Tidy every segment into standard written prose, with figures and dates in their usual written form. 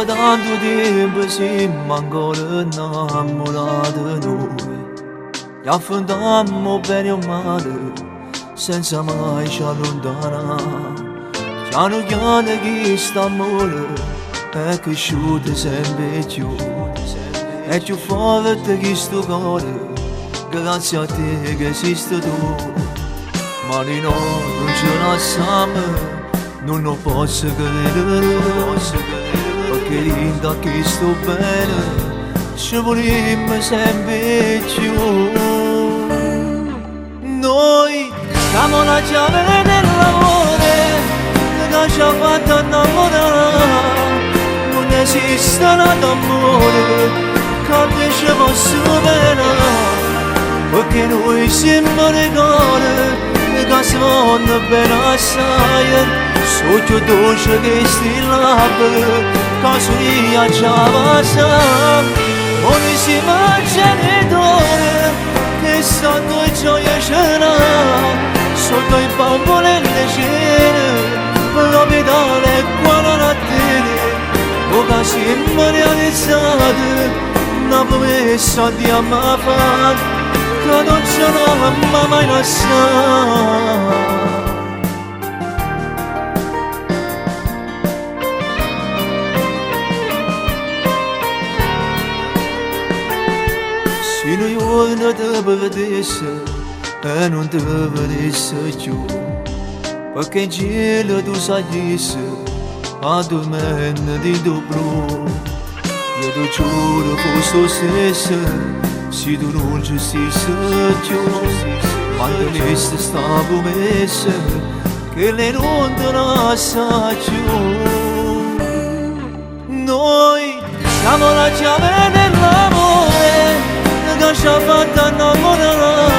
da tanto tempo siamo ancora innamorati noi. E affrontammo bene o male, senza mai ci allontanare. Piano piano che st'amore è cresciuto sempre più. È più forte che sto cuore, grazie a te che esiste tu. Ma di noi non ce la siamo, non lo posso credere, perché linda che sto bene, ci vogliamo sempre più. Noi siamo la chiave dell'amore che ci ha fatto innamorare. Non esiste l'altro amore che ci possa superare, perché noi siamo le cuore che sono ben assai. Sotto dolce che sti labbra, che sonia ci passa. Noi siamo genitori che sanno gioia cena, sotto i bambole le cene, l'ospedale è qua la mattina. O che siamo realizzati una promessa di amare, che non ce l'abbiamo mai lasciata. Se noi ora te perdesse e non te vedesse più, perché in cielo tu salisse a dormire di blu. Io ti giuro questo stesso, se tu non ci stessi più, quando resta sta promessa che lei non te lascia più. Noi siamo la chiave dell'amore che ci ha fatto innamorare.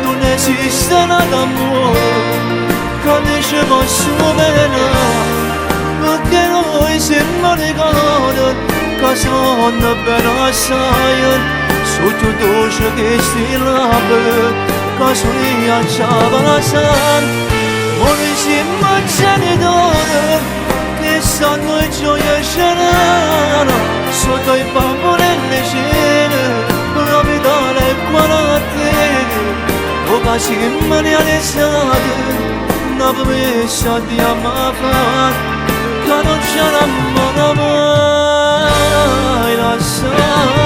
Non esiste un altro amore che ci possa superare, perché noi siamo le cuore che sono ben assai. Sotto dolce che sti labbra, che sonia ci passa. Noi siamo genitori che sanno gioia cena, sotto i bamboli e le cene, l'ospedale è qua la mattina. O che siamo realizzati una promessa di amare, che non ce l'abbiamo mai lasciata.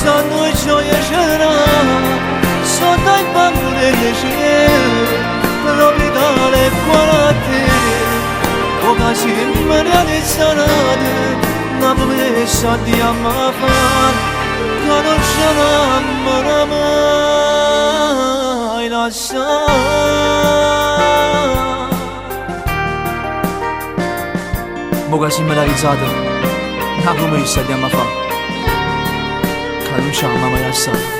Sanno gioia cena, sotto i bambini e le cene, l'ospedale è qua la mattina. O che siamo realizzati una promessa di amare, che non ce l'abbiamo mai lasciata. Mo che siamo realizzati una promessa di amare, che non ci ha mai lasciato.